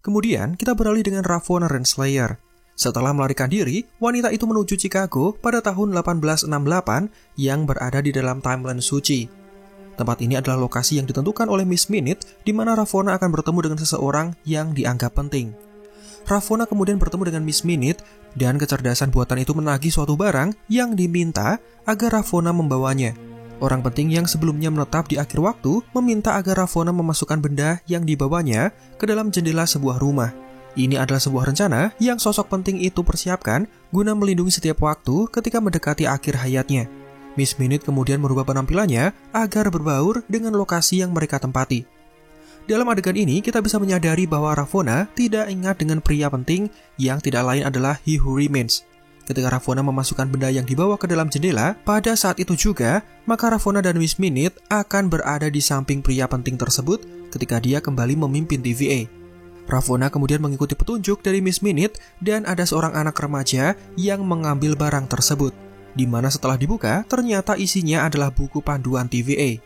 Kemudian, kita beralih dengan Ravonna Renslayer. Setelah melarikan diri, wanita itu menuju Chicago pada tahun 1868 yang berada di dalam timeline suci. Tempat ini adalah lokasi yang ditentukan oleh Miss Minute di mana Ravonna akan bertemu dengan seseorang yang dianggap penting. Ravonna kemudian bertemu dengan Miss Minute dan kecerdasan buatan itu menagih suatu barang yang diminta agar Ravonna membawanya. Orang penting yang sebelumnya menetap di akhir waktu meminta agar Ravonna memasukkan benda yang dibawanya ke dalam jendela sebuah rumah. Ini adalah sebuah rencana yang sosok penting itu persiapkan guna melindungi setiap waktu ketika mendekati akhir hayatnya. Miss Minute kemudian merubah penampilannya agar berbaur dengan lokasi yang mereka tempati. Dalam adegan ini, kita bisa menyadari bahwa Ravonna tidak ingat dengan pria penting yang tidak lain adalah He Who Remains. Ketika Ravonna memasukkan benda yang dibawa ke dalam jendela, pada saat itu juga, maka Ravonna dan Miss Minute akan berada di samping pria penting tersebut ketika dia kembali memimpin TVA. Ravonna kemudian mengikuti petunjuk dari Miss Minute dan ada seorang anak remaja yang mengambil barang tersebut, di mana setelah dibuka, ternyata isinya adalah buku panduan TVA.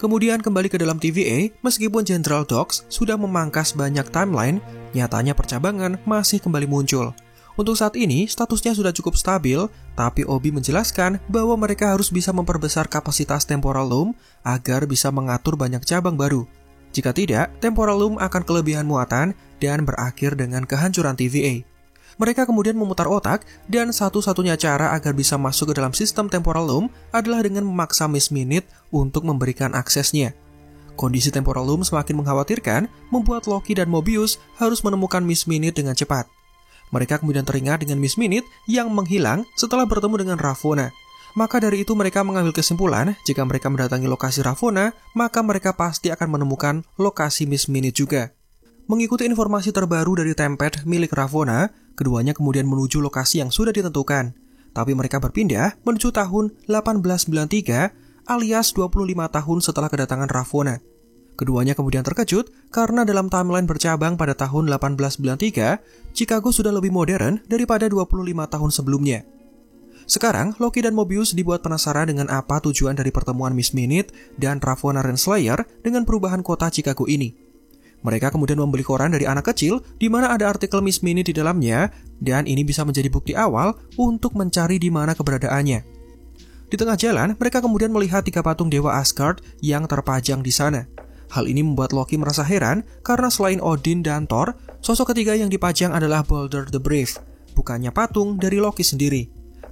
Kemudian kembali ke dalam TVA, meskipun General Dox sudah memangkas banyak timeline, nyatanya percabangan masih kembali muncul. Untuk saat ini, statusnya sudah cukup stabil, tapi Obi menjelaskan bahwa mereka harus bisa memperbesar kapasitas temporal loom agar bisa mengatur banyak cabang baru. Jika tidak, temporal loom akan kelebihan muatan dan berakhir dengan kehancuran TVA. Mereka kemudian memutar otak, dan satu-satunya cara agar bisa masuk ke dalam sistem temporal loom adalah dengan memaksa Miss Minute untuk memberikan aksesnya. Kondisi temporal loom semakin mengkhawatirkan, membuat Loki dan Mobius harus menemukan Miss Minute dengan cepat. Mereka kemudian teringat dengan Miss Minute yang menghilang setelah bertemu dengan Ravonna. Maka dari itu mereka mengambil kesimpulan, jika mereka mendatangi lokasi Ravonna, maka mereka pasti akan menemukan lokasi Miss Minute juga. Mengikuti informasi terbaru dari Tempest milik Ravonna, keduanya kemudian menuju lokasi yang sudah ditentukan. Tapi mereka berpindah menuju tahun 1893 alias 25 tahun setelah kedatangan Ravonna. Keduanya kemudian terkejut karena dalam timeline bercabang pada tahun 1893, Chicago sudah lebih modern daripada 25 tahun sebelumnya. Sekarang, Loki dan Mobius dibuat penasaran dengan apa tujuan dari pertemuan Miss Minute dan Ravonna Renslayer dengan perubahan kota Chicago ini. Mereka kemudian membeli koran dari anak kecil di mana ada artikel Miss Minute di dalamnya, dan ini bisa menjadi bukti awal untuk mencari di mana keberadaannya. Di tengah jalan, mereka kemudian melihat 3 patung Dewa Asgard yang terpajang di sana. Hal ini membuat Loki merasa heran karena selain Odin dan Thor, sosok ketiga yang dipajang adalah Balder the Brave, bukannya patung dari Loki sendiri.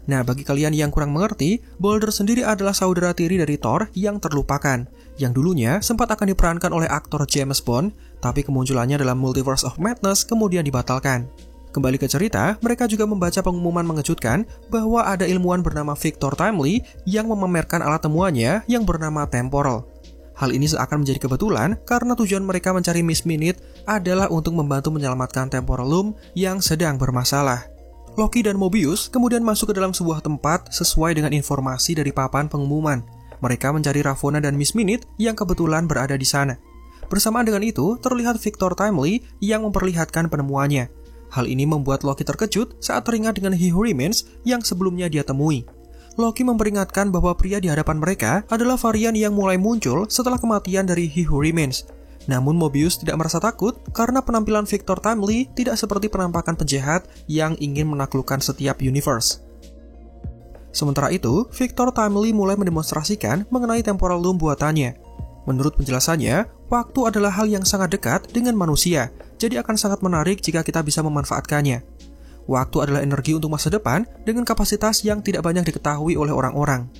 Nah, bagi kalian yang kurang mengerti, Balder sendiri adalah saudara tiri dari Thor yang terlupakan, yang dulunya sempat akan diperankan oleh aktor James Bond, tapi kemunculannya dalam Multiverse of Madness kemudian dibatalkan. Kembali ke cerita, mereka juga membaca pengumuman mengejutkan bahwa ada ilmuwan bernama Victor Timely yang memamerkan alat temuannya yang bernama Temporal. Hal ini seakan menjadi kebetulan karena tujuan mereka mencari Miss Minute adalah untuk membantu menyelamatkan Temporal Loom yang sedang bermasalah. Loki dan Mobius kemudian masuk ke dalam sebuah tempat sesuai dengan informasi dari papan pengumuman. Mereka mencari Ravonna dan Miss Minute yang kebetulan berada di sana. Bersamaan dengan itu, terlihat Victor Timely yang memperlihatkan penemuannya. Hal ini membuat Loki terkejut saat teringat dengan He Who Remains yang sebelumnya dia temui. Loki memperingatkan bahwa pria di hadapan mereka adalah varian yang mulai muncul setelah kematian dari He Who Remains. Namun Mobius tidak merasa takut karena penampilan Victor Timely tidak seperti penampakan penjahat yang ingin menaklukkan setiap universe. Sementara itu, Victor Timely mulai mendemonstrasikan mengenai temporal loom buatannya. Menurut penjelasannya, waktu adalah hal yang sangat dekat dengan manusia, jadi akan sangat menarik jika kita bisa memanfaatkannya. Waktu adalah energi untuk masa depan dengan kapasitas yang tidak banyak diketahui oleh orang-orang.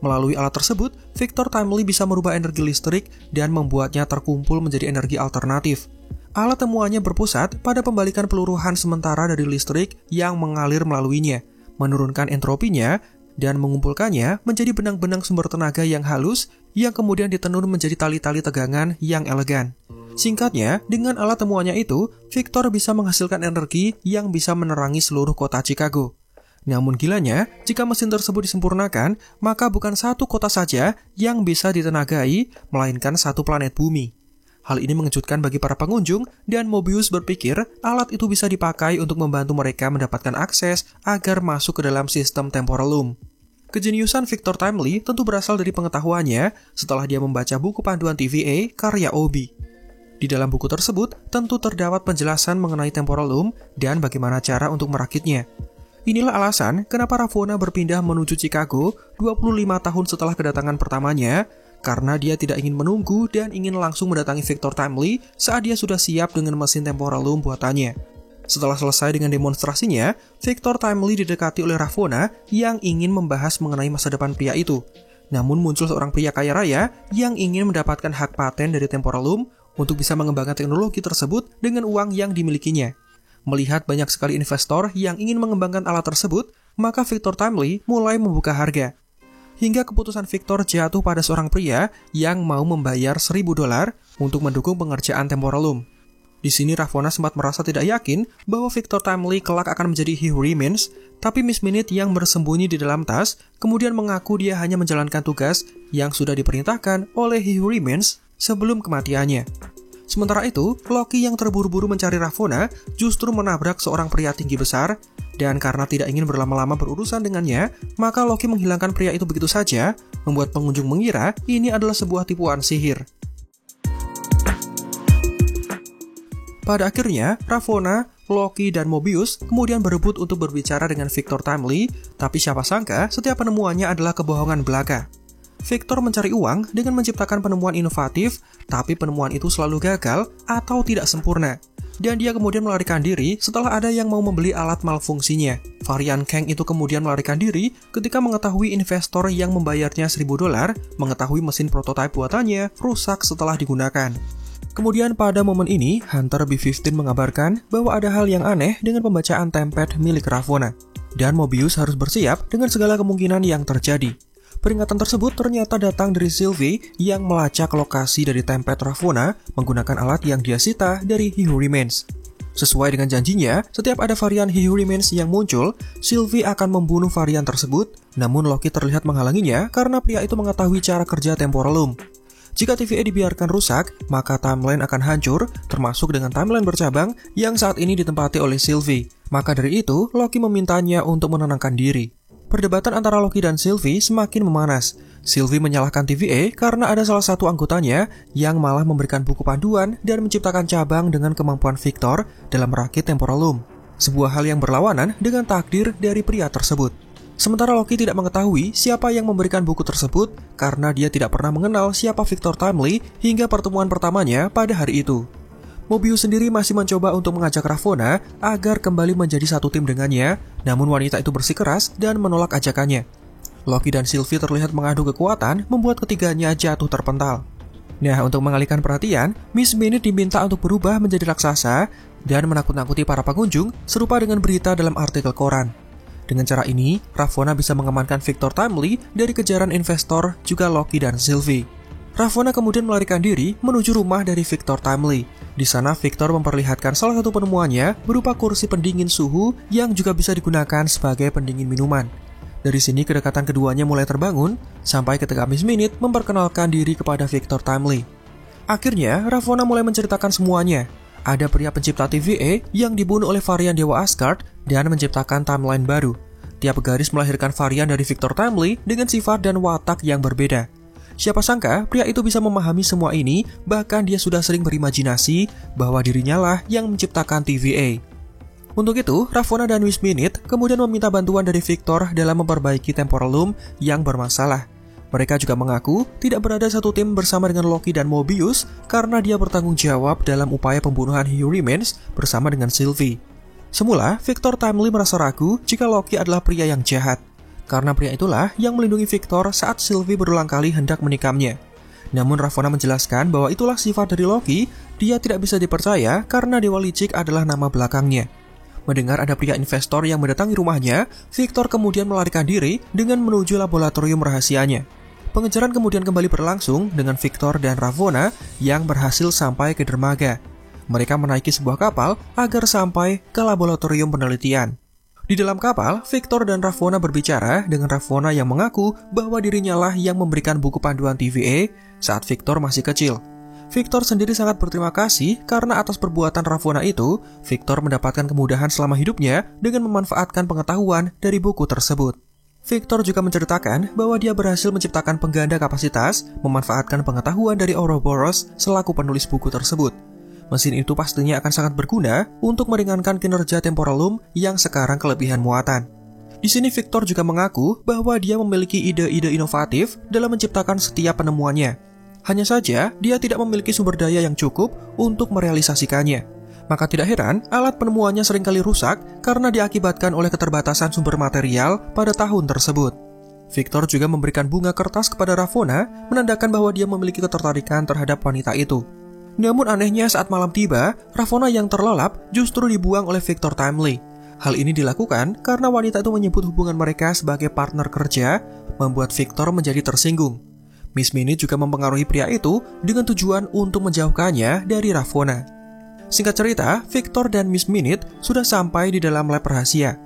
Melalui alat tersebut, Victor Timely bisa merubah energi listrik dan membuatnya terkumpul menjadi energi alternatif. Alat temuannya berpusat pada pembalikan peluruhan sementara dari listrik yang mengalir melaluinya, menurunkan entropinya, dan mengumpulkannya menjadi benang-benang sumber tenaga yang halus yang kemudian ditenun menjadi tali-tali tegangan yang elegan. Singkatnya, dengan alat temuannya itu, Victor bisa menghasilkan energi yang bisa menerangi seluruh kota Chicago. Namun gilanya, jika mesin tersebut disempurnakan, maka bukan satu kota saja yang bisa ditenagai, melainkan satu planet bumi. Hal ini mengejutkan bagi para pengunjung, dan Mobius berpikir alat itu bisa dipakai untuk membantu mereka mendapatkan akses agar masuk ke dalam sistem temporal loom. Kejeniusan Victor Timely tentu berasal dari pengetahuannya setelah dia membaca buku panduan TVA karya Obi. Di dalam buku tersebut tentu terdapat penjelasan mengenai temporal loom dan bagaimana cara untuk merakitnya. Inilah alasan kenapa Ravonna berpindah menuju Chicago 25 tahun setelah kedatangan pertamanya, karena dia tidak ingin menunggu dan ingin langsung mendatangi Victor Timely saat dia sudah siap dengan mesin temporal loom buatannya. Setelah selesai dengan demonstrasinya, Victor Timely didekati oleh Ravonna yang ingin membahas mengenai masa depan pria itu. Namun muncul seorang pria kaya raya yang ingin mendapatkan hak paten dari temporal loom untuk bisa mengembangkan teknologi tersebut dengan uang yang dimilikinya. Melihat banyak sekali investor yang ingin mengembangkan alat tersebut, maka Victor Timely mulai membuka harga. Hingga keputusan Victor jatuh pada seorang pria yang mau membayar $1.000 untuk mendukung pengerjaan temporal loom. Di sini Ravonna sempat merasa tidak yakin bahwa Victor Timely kelak akan menjadi He Who Remains, tapi Miss Minute yang bersembunyi di dalam tas kemudian mengaku dia hanya menjalankan tugas yang sudah diperintahkan oleh He Who Remains sebelum kematiannya. Sementara itu, Loki yang terburu-buru mencari Ravonna justru menabrak seorang pria tinggi besar, dan karena tidak ingin berlama-lama berurusan dengannya, maka Loki menghilangkan pria itu begitu saja, membuat pengunjung mengira ini adalah sebuah tipuan sihir. Pada akhirnya, Ravonna, Loki, dan Mobius kemudian berebut untuk berbicara dengan Victor Timely, tapi siapa sangka setiap penemuannya adalah kebohongan belaka. Victor mencari uang dengan menciptakan penemuan inovatif, tapi penemuan itu selalu gagal atau tidak sempurna. Dan dia kemudian melarikan diri setelah ada yang mau membeli alat malfungsinya. Varian Kang itu kemudian melarikan diri ketika mengetahui investor yang membayarnya $1.000 mengetahui mesin prototipe buatannya rusak setelah digunakan. Kemudian pada momen ini, Hunter B-15 mengabarkan bahwa ada hal yang aneh dengan pembacaan tempad milik Ravonna, dan Mobius harus bersiap dengan segala kemungkinan yang terjadi. Peringatan tersebut ternyata datang dari Sylvie yang melacak lokasi dari tempad Ravonna menggunakan alat yang dia sita dari He Who Remains. Sesuai dengan janjinya, setiap ada varian He Who Remains yang muncul, Sylvie akan membunuh varian tersebut, namun Loki terlihat menghalanginya karena pria itu mengetahui cara kerja temporal loom. Jika TVA dibiarkan rusak, maka timeline akan hancur, termasuk dengan timeline bercabang yang saat ini ditempati oleh Sylvie. Maka dari itu, Loki memintanya untuk menenangkan diri. Perdebatan antara Loki dan Sylvie semakin memanas. Sylvie menyalahkan TVA karena ada salah satu anggotanya yang malah memberikan buku panduan dan menciptakan cabang dengan kemampuan Victor dalam merakit temporal loom. Sebuah hal yang berlawanan dengan takdir dari pria tersebut. Sementara Loki tidak mengetahui siapa yang memberikan buku tersebut karena dia tidak pernah mengenal siapa Victor Timely hingga pertemuan pertamanya pada hari itu. Mobius sendiri masih mencoba untuk mengajak Ravonna agar kembali menjadi satu tim dengannya, namun wanita itu bersikeras dan menolak ajakannya. Loki dan Sylvie terlihat mengadu kekuatan membuat ketiganya jatuh terpental. Nah, untuk mengalihkan perhatian, Miss Minute diminta untuk berubah menjadi raksasa dan menakut-nakuti para pengunjung serupa dengan berita dalam artikel koran. Dengan cara ini, Ravonna bisa mengamankan Victor Timely dari kejaran investor, juga Loki dan Sylvie. Ravonna kemudian melarikan diri menuju rumah dari Victor Timely. Di sana, Victor memperlihatkan salah satu penemuannya berupa kursi pendingin suhu yang juga bisa digunakan sebagai pendingin minuman. Dari sini, kedekatan keduanya mulai terbangun, sampai ketika Miss Minute memperkenalkan diri kepada Victor Timely. Akhirnya, Ravonna mulai menceritakan semuanya. Ada pria pencipta TVA yang dibunuh oleh varian Dewa Asgard dan menciptakan timeline baru. Tiap garis melahirkan varian dari Victor Timely dengan sifat dan watak yang berbeda. Siapa sangka pria itu bisa memahami semua ini, bahkan dia sudah sering berimajinasi bahwa dirinya lah yang menciptakan TVA. Untuk itu, Ravonna dan Miss Minute kemudian meminta bantuan dari Victor dalam memperbaiki temporal loom yang bermasalah. Mereka juga mengaku tidak berada satu tim bersama dengan Loki dan Mobius karena dia bertanggung jawab dalam upaya pembunuhan He Who Remains bersama dengan Sylvie. Semula, Victor Timely merasa ragu jika Loki adalah pria yang jahat, karena pria itulah yang melindungi Victor saat Sylvie berulang kali hendak menikamnya. Namun Ravonna menjelaskan bahwa itulah sifat dari Loki, dia tidak bisa dipercaya karena Dewa Licik adalah nama belakangnya. Mendengar ada pria investor yang mendatangi rumahnya, Victor kemudian melarikan diri dengan menuju laboratorium rahasianya. Pengejaran kemudian kembali berlangsung dengan Victor dan Ravonna yang berhasil sampai ke dermaga. Mereka menaiki sebuah kapal agar sampai ke laboratorium penelitian. Di dalam kapal, Victor dan Ravonna berbicara dengan Ravonna yang mengaku bahwa dirinya lah yang memberikan buku panduan TVA saat Victor masih kecil. Victor sendiri sangat berterima kasih karena atas perbuatan Ravonna itu, Victor mendapatkan kemudahan selama hidupnya dengan memanfaatkan pengetahuan dari buku tersebut. Victor juga menceritakan bahwa dia berhasil menciptakan pengganda kapasitas, memanfaatkan pengetahuan dari Ouroboros selaku penulis buku tersebut. Mesin itu pastinya akan sangat berguna untuk meringankan kinerja temporal loom yang sekarang kelebihan muatan. Di sini Victor juga mengaku bahwa dia memiliki ide-ide inovatif dalam menciptakan setiap penemuannya. Hanya saja, dia tidak memiliki sumber daya yang cukup untuk merealisasikannya. Maka tidak heran, alat penemuannya seringkali rusak karena diakibatkan oleh keterbatasan sumber material pada tahun tersebut. Victor juga memberikan bunga kertas kepada Ravonna, menandakan bahwa dia memiliki ketertarikan terhadap wanita itu. Namun anehnya saat malam tiba, Ravonna yang terlelap justru dibuang oleh Victor Timely. Hal ini dilakukan karena wanita itu menyebut hubungan mereka sebagai partner kerja, membuat Victor menjadi tersinggung. Miss Minute juga mempengaruhi pria itu dengan tujuan untuk menjauhkannya dari Ravonna. Singkat cerita, Victor dan Miss Minute sudah sampai di dalam lab rahasia.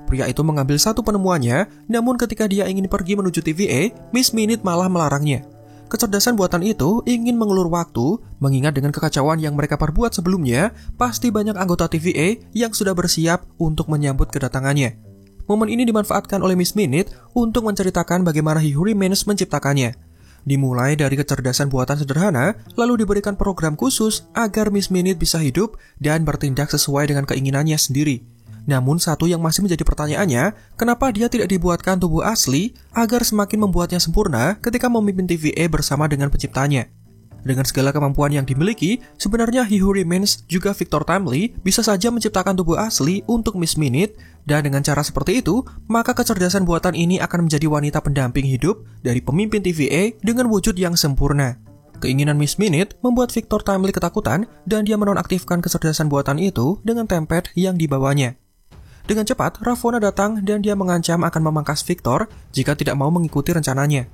Pria itu mengambil satu penemuannya, namun ketika dia ingin pergi menuju TVA, Miss Minute malah melarangnya. Kecerdasan buatan itu ingin mengulur waktu, mengingat dengan kekacauan yang mereka perbuat sebelumnya, pasti banyak anggota TVA yang sudah bersiap untuk menyambut kedatangannya. Momen ini dimanfaatkan oleh Miss Minute untuk menceritakan bagaimana He Who Remains menciptakannya. Dimulai dari kecerdasan buatan sederhana, lalu diberikan program khusus agar Miss Minute bisa hidup dan bertindak sesuai dengan keinginannya sendiri. Namun satu yang masih menjadi pertanyaannya, kenapa dia tidak dibuatkan tubuh asli agar semakin membuatnya sempurna ketika memimpin TVA bersama dengan penciptanya? Dengan segala kemampuan yang dimiliki, sebenarnya He Who Remains juga Victor Timely bisa saja menciptakan tubuh asli untuk Miss Minute, dan dengan cara seperti itu, maka kecerdasan buatan ini akan menjadi wanita pendamping hidup dari pemimpin TVA dengan wujud yang sempurna. Keinginan Miss Minute membuat Victor Timely ketakutan, dan dia menonaktifkan kecerdasan buatan itu dengan tempad yang dibawanya. Dengan cepat, Ravonna datang dan dia mengancam akan memangkas Victor jika tidak mau mengikuti rencananya.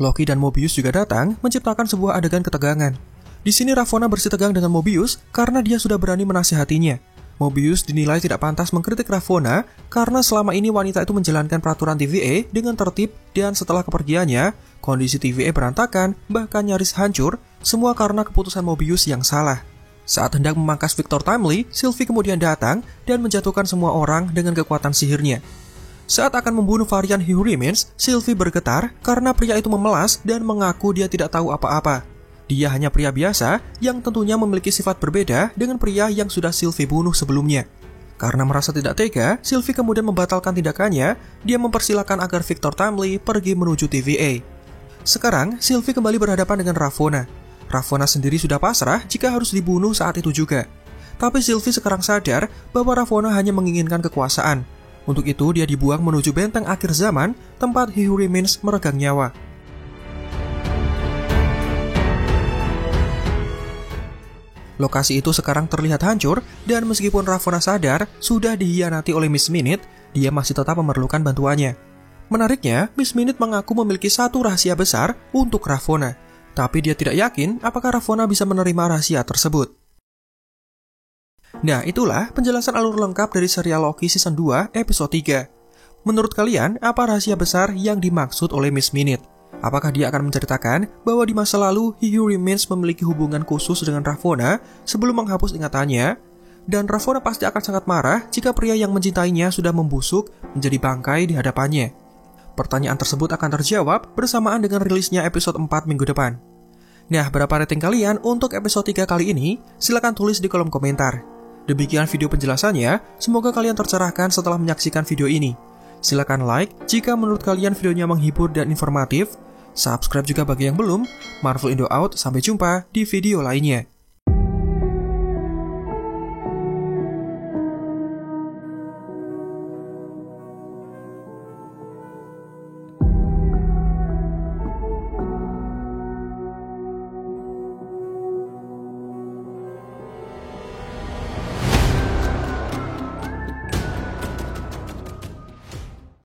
Loki dan Mobius juga datang, menciptakan sebuah adegan ketegangan. Di sini Ravonna bersih tegang dengan Mobius karena dia sudah berani menasihatinya. Mobius dinilai tidak pantas mengkritik Ravonna karena selama ini wanita itu menjalankan peraturan TVA dengan tertib, dan setelah kepergiannya, kondisi TVA berantakan, bahkan nyaris hancur, semua karena keputusan Mobius yang salah. Saat hendak memangkas Victor Timely, Sylvie kemudian datang dan menjatuhkan semua orang dengan kekuatan sihirnya. Saat akan membunuh varian He Who Remains, Sylvie bergetar karena pria itu memelas dan mengaku dia tidak tahu apa-apa. Dia hanya pria biasa yang tentunya memiliki sifat berbeda dengan pria yang sudah Sylvie bunuh sebelumnya. Karena merasa tidak tega, Sylvie kemudian membatalkan tindakannya. Dia mempersilahkan agar Victor Timely pergi menuju TVA. Sekarang, Sylvie kembali berhadapan dengan Ravonna. Ravonna sendiri sudah pasrah jika harus dibunuh saat itu juga. Tapi Sylvie sekarang sadar bahwa Ravonna hanya menginginkan kekuasaan. Untuk itu, dia dibuang menuju benteng akhir zaman, tempat He Who Remains meregang nyawa. Lokasi itu sekarang terlihat hancur, dan meskipun Ravonna sadar sudah dihianati oleh Miss Minute, dia masih tetap memerlukan bantuannya. Menariknya, Miss Minute mengaku memiliki satu rahasia besar untuk Ravonna, tapi dia tidak yakin apakah Ravonna bisa menerima rahasia tersebut. Nah, itulah penjelasan alur lengkap dari serial Loki Season 2 episode 3. Menurut kalian, apa rahasia besar yang dimaksud oleh Miss Minute? Apakah dia akan menceritakan bahwa di masa lalu He Who Remains memiliki hubungan khusus dengan Ravonna sebelum menghapus ingatannya? Dan Ravonna pasti akan sangat marah jika pria yang mencintainya sudah membusuk menjadi bangkai di hadapannya. Pertanyaan tersebut akan terjawab bersamaan dengan rilisnya episode 4 minggu depan. Nah, berapa rating kalian untuk episode 3 kali ini? Silahkan tulis di kolom komentar. Demikian video penjelasannya, semoga kalian tercerahkan setelah menyaksikan video ini. Silakan like jika menurut kalian videonya menghibur dan informatif. Subscribe juga bagi yang belum. Marvel Indo out, sampai jumpa di video lainnya.